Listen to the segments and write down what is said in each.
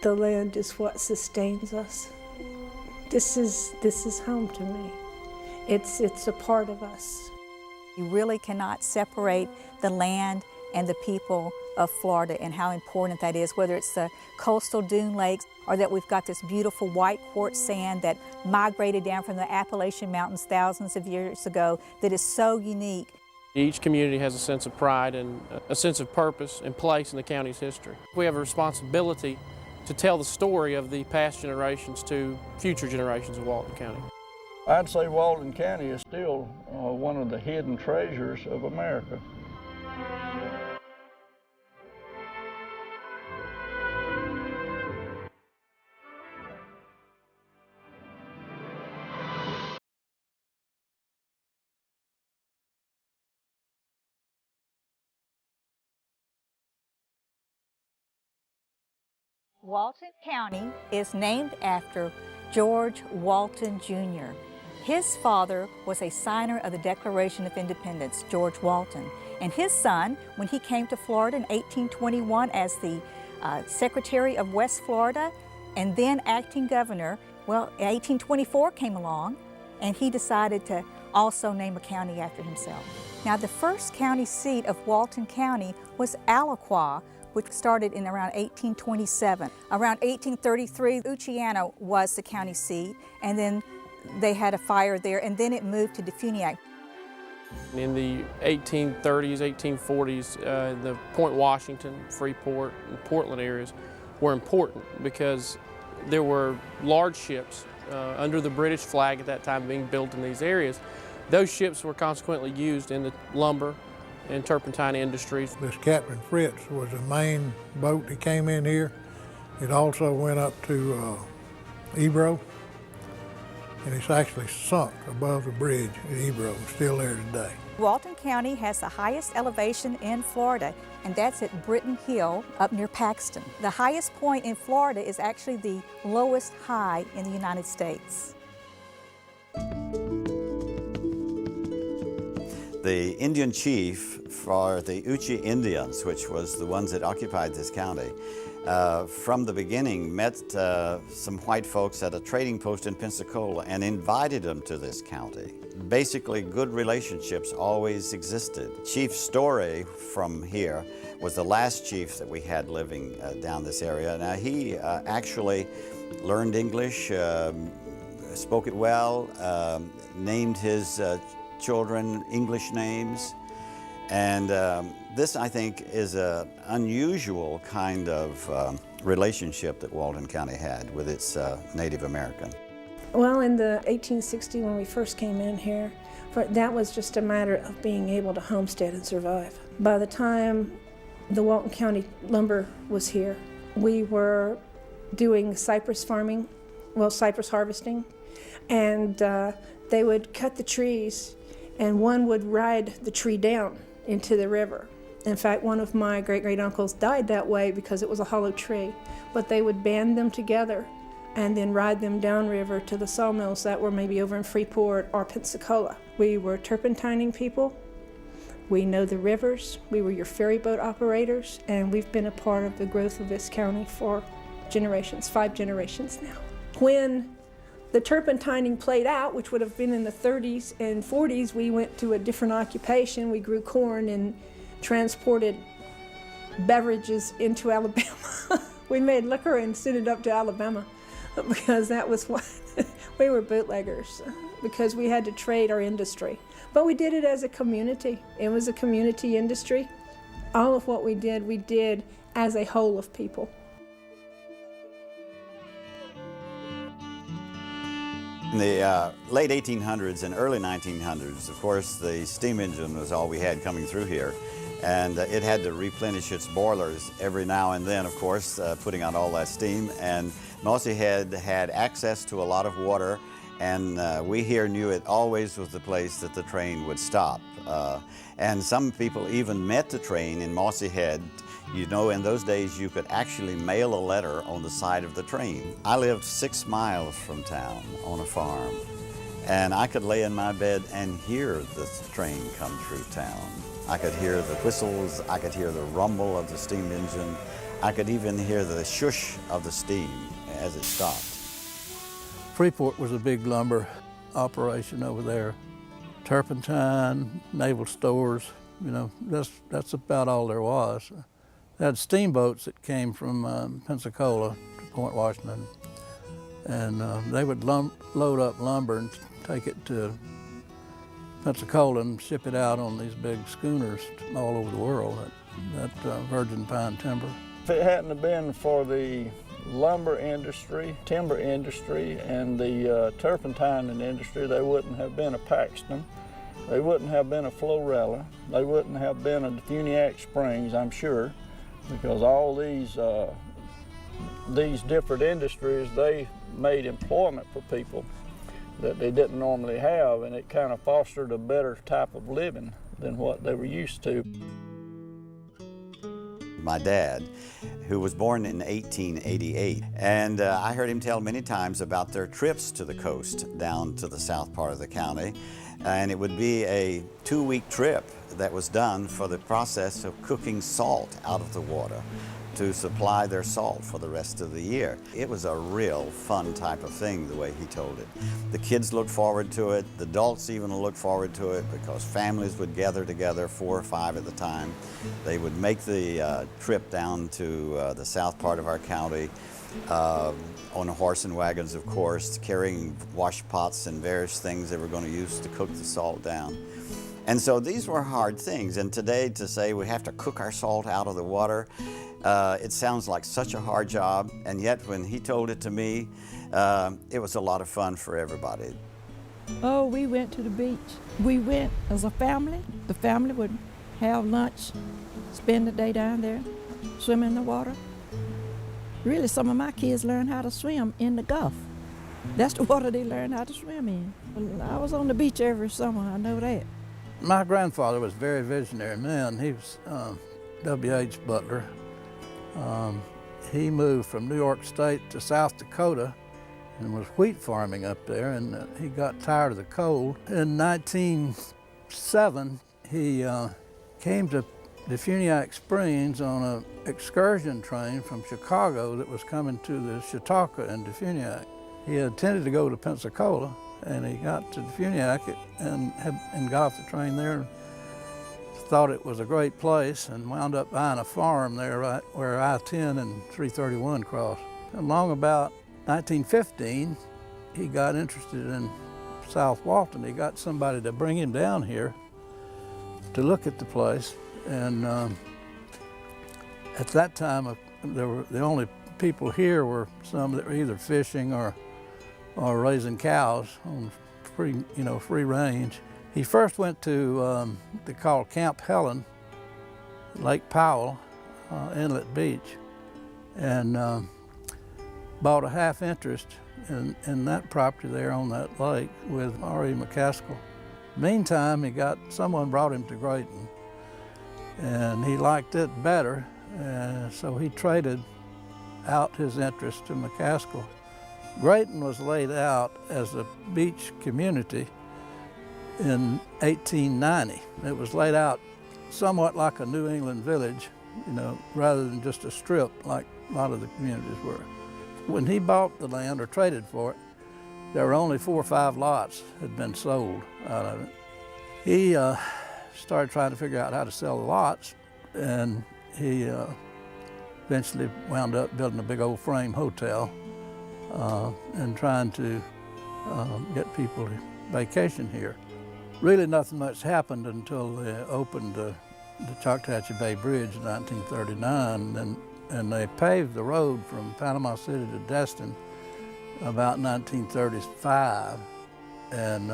The land is what sustains us. This is home to me. It's a part of us. You really cannot separate the land and the people of Florida and how important that is, whether it's the coastal dune lakes or that we've got this beautiful white quartz sand that migrated down from the Appalachian Mountains thousands of years ago that is so unique. Each community has a sense of pride and a sense of purpose and place in the county's history. We have a responsibility to tell the story of the past generations to future generations of Walton County. I'd say Walton County is still one of the hidden treasures of America. Walton County is named after George Walton Jr. His father was a signer of the Declaration of Independence, George Walton. And his son, when he came to Florida in 1821 as the Secretary of West Florida and then acting governor, well, 1824 came along and he decided to also name a county after himself. Now, the first county seat of Walton County was Alaqua, which started in around 1827. Around 1833, Uchiana was the county seat, and then they had a fire there, and then it moved to Defuniak. In the 1830s, 1840s, the Point Washington, Freeport, and Portland areas were important because there were large ships under the British flag at that time being built in these areas. Those ships were consequently used in the lumber and turpentine industries. This Captain Fritz was the main boat that came in here. It also went up to Ebro, and it's actually sunk above the bridge at Ebro, still there today. Walton County has the highest elevation in Florida, and that's at Britton Hill up near Paxton. The highest point in Florida is actually the lowest high in the United States. The Indian chief for the Uchi Indians, which was the ones that occupied this county, from the beginning met some white folks at a trading post in Pensacola and invited them to this county. Basically, good relationships always existed. Chief Story from here was the last chief that we had living down this area. Now, he actually learned English, spoke it well, named his children English names, and this, I think, is an unusual kind of relationship that Walton County had with its Native American. Well, in the 1860, when we first came in here, that was just a matter of being able to homestead and survive. By the time the Walton County lumber was here, we were doing cypress farming, well, cypress harvesting, and they would cut the trees and one would ride the tree down into the river. In fact, one of my great-great-uncles died that way because it was a hollow tree. But they would band them together and then ride them downriver to the sawmills that were maybe over in Freeport or Pensacola. We were turpentining people. We know the rivers. We were your ferry boat operators, and we've been a part of the growth of this county for generations, 5 generations now. When the turpentining played out, which would have been in the 30s and 40s, we went to a different occupation. We grew corn and transported beverages into Alabama. We made liquor and sent it up to Alabama because that was what we were bootleggers, because we had to trade our industry. But we did it as a community. It was a community industry. All of what we did as a whole of people. In the late 1800s and early 1900s, of course, the steam engine was all we had coming through here. And it had to replenish its boilers every now and then, of course, putting out all that steam. And Mossy Head had access to a lot of water, and we here knew it always was the place that the train would stop. And some people even met the train in Mossy Head. You know, in those days, you could actually mail a letter on the side of the train. I lived 6 miles from town on a farm, and I could lay in my bed and hear the train come through town. I could hear the whistles, I could hear the rumble of the steam engine, I could even hear the shush of the steam as it stopped. Freeport was a big lumber operation over there. Turpentine, naval stores, you know, that's about all there was. They had steamboats that came from Pensacola to Point Washington, and they would load up lumber and take it to Pensacola and ship it out on these big schooners all over the world, that virgin pine timber. If it hadn't have been for the lumber industry, timber industry, and the turpentine industry, there wouldn't have been a Paxton. They wouldn't have been a Florella. They wouldn't have been a Defuniak Springs, I'm sure, because all these different industries, they made employment for people that they didn't normally have, and it kind of fostered a better type of living than what they were used to. My dad, who was born in 1888, and I heard him tell many times about their trips to the coast down to the south part of the county, and it would be a 2-week trip that was done for the process of cooking salt out of the water to supply their salt for the rest of the year. It was a real fun type of thing, the way he told it. The kids looked forward to it, the adults even looked forward to it, because families would gather together, 4 or 5 at the time. They would make the trip down to the south part of our county on horse and wagons, of course, carrying wash pots and various things they were going to use to cook the salt down. And so these were hard things, and today to say we have to cook our salt out of the water, it sounds like such a hard job, and yet when he told it to me, it was a lot of fun for everybody. Oh, we went to the beach. We went as a family. The family would have lunch, spend the day down there, swim in the water. Really, some of my kids learned how to swim in the Gulf. That's the water they learned how to swim in. I was on the beach every summer, I know that. My grandfather was a very visionary man. He was W.H. Butler. He moved from New York State to South Dakota and was wheat farming up there, and he got tired of the cold. In 1907, he came to Defuniak Springs on an excursion train from Chicago that was coming to the Chautauqua and Defuniak. He intended to go to Pensacola, and he got to Defuniak and got off the train there and thought it was a great place, and wound up buying a farm there right where I-10 and 331 cross. Along about 1915, he got interested in South Walton. He got somebody to bring him down here to look at the place, and at that time, the only people here were some that were either fishing or raising cows on free range. He first went to, they call Camp Helen, Lake Powell, Inlet Beach, and bought a half interest in that property there on that lake with R.E. McCaskill. Meantime, someone brought him to Grayton, and he liked it better, so he traded out his interest to McCaskill. Grayton was laid out as a beach community in 1890. It was laid out somewhat like a New England village, rather than just a strip like a lot of the communities were. When he bought the land or traded for it, there were only 4 or 5 lots had been sold out of it. He started trying to figure out how to sell the lots, and he eventually wound up building a big old frame hotel and trying to get people to vacation here. Really nothing much happened until they opened the Choctawhatchee Bay Bridge in 1939, and they paved the road from Panama City to Destin about 1935, and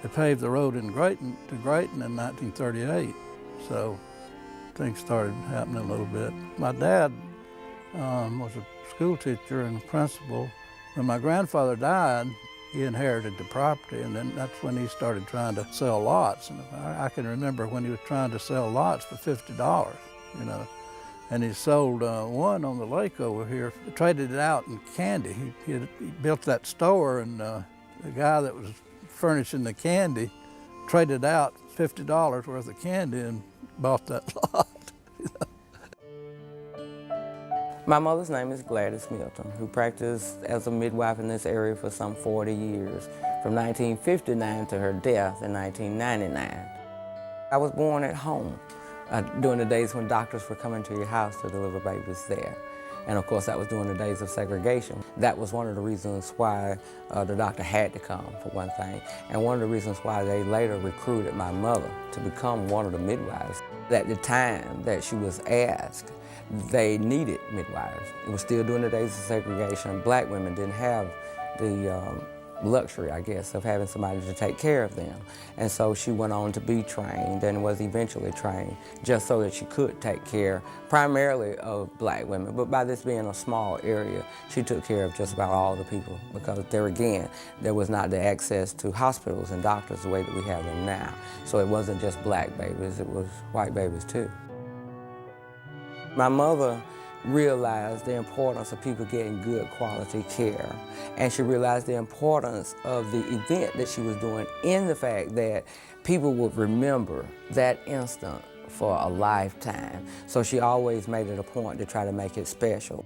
they paved the road to Grayton in 1938, so things started happening a little bit. My dad was a school teacher and principal. When my grandfather died, he inherited the property, and then that's when he started trying to sell lots. And I can remember when he was trying to sell lots for $50, and he sold one on the lake over here, traded it out in candy. He built that store, and the guy that was furnishing the candy traded out $50 worth of candy and bought that lot. My mother's name is Gladys Milton, who practiced as a midwife in this area for some 40 years, from 1959 to her death in 1999. I was born at home during the days when doctors were coming to your house to deliver babies there. And of course, that was during the days of segregation. That was one of the reasons why the doctor had to come, for one thing, and one of the reasons why they later recruited my mother to become one of the midwives. At the time that she was asked, they needed midwives. It was still during the days of segregation. Black women didn't have the luxury, I guess, of having somebody to take care of them. And so she went on to be trained and was eventually trained just so that she could take care primarily of black women. But by this being a small area, she took care of just about all the people, because there again, there was not the access to hospitals and doctors the way that we have them now. So it wasn't just black babies, it was white babies too. My mother realized the importance of people getting good quality care. And she realized the importance of the event that she was doing in the fact that people would remember that instant for a lifetime. So she always made it a point to try to make it special.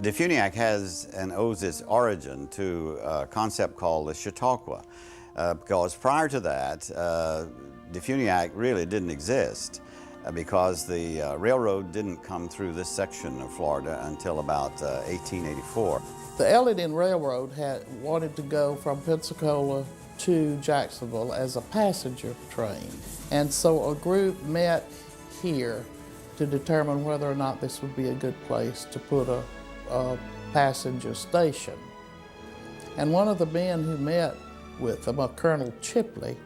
Defuniak has and owes its origin to a concept called the Chautauqua, because prior to that, Defuniak really didn't exist. Because the railroad didn't come through this section of Florida until about 1884. The Ellington Railroad had wanted to go from Pensacola to Jacksonville as a passenger train. And so a group met here to determine whether or not this would be a good place to put a passenger station. And one of the men who met with them, Colonel Chipley,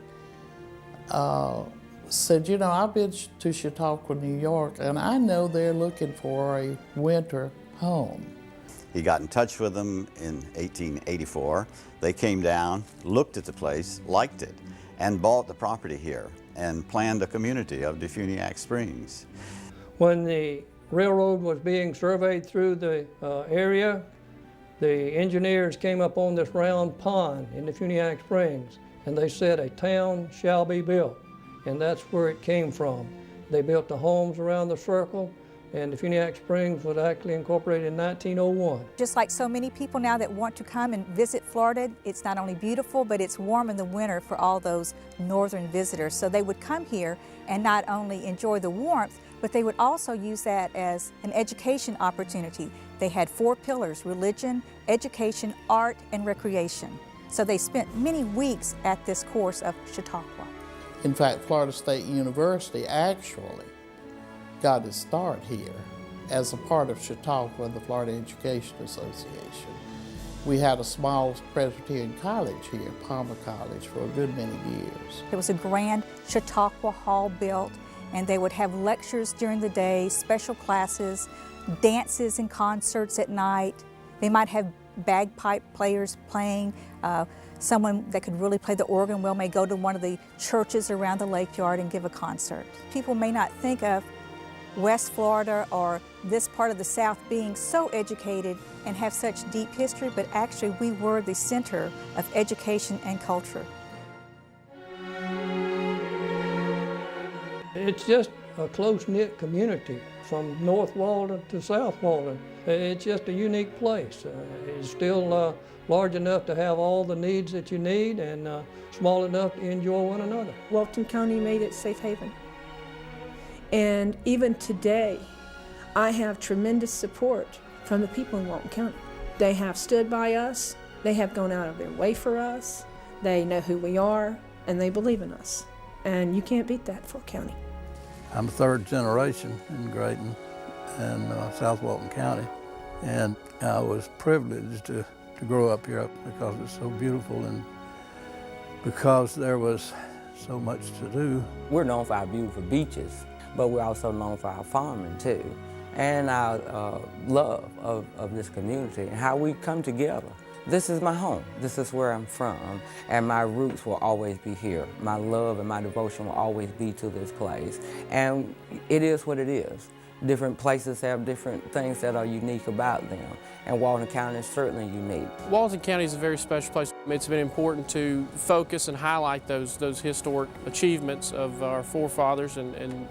said, you know, I've been to Chautauqua, New York, and I know they're looking for a winter home. He got in touch with them in 1884. They came down, looked at the place, liked it, and bought the property here and planned a community of Defuniak Springs. When the railroad was being surveyed through the area, the engineers came up on this round pond in Defuniak Springs, and they said, a town shall be built. And that's where it came from. They built the homes around the circle, and Defuniak Springs was actually incorporated in 1901. Just like so many people now that want to come and visit Florida, it's not only beautiful, but it's warm in the winter for all those northern visitors. So they would come here and not only enjoy the warmth, but they would also use that as an education opportunity. They had 4 pillars: religion, education, art, and recreation. So they spent many weeks at this course of Chautauqua. In fact, Florida State University actually got its start here as a part of Chautauqua and the Florida Education Association. We had a small Presbyterian college here, Palmer College, for a good many years. There was a grand Chautauqua Hall built, and they would have lectures during the day, special classes, dances and concerts at night. They might have bagpipe players playing. Someone that could really play the organ well may go to one of the churches around the lake yard and give a concert. People may not think of West Florida or this part of the South being so educated and have such deep history, but actually we were the center of education and culture. It's just a close-knit community from North Walton to South Walton. It's just a unique place. It's still large enough to have all the needs that you need, and small enough to enjoy one another. Walton County made it safe haven. And even today, I have tremendous support from the people in Walton County. They have stood by us, they have gone out of their way for us, they know who we are, and they believe in us. And you can't beat that for a county. I'm 3rd generation in Grayton and South Walton County, and I was privileged to grow up here because it's so beautiful and because there was so much to do. We're known for our beautiful beaches, but we're also known for our farming too, and our love of this community and how we come together. This is my home. This is where I'm from, and my roots will always be here. My love and my devotion will always be to this place, and it is what it is. Different places have different things that are unique about them, and Walton County is certainly unique. Walton County is a very special place. It's been important to focus and highlight those historic achievements of our forefathers and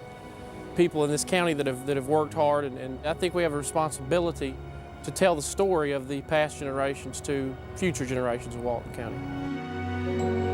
people in this county that have worked hard, and I think we have a responsibility to tell the story of the past generations to future generations of Walton County.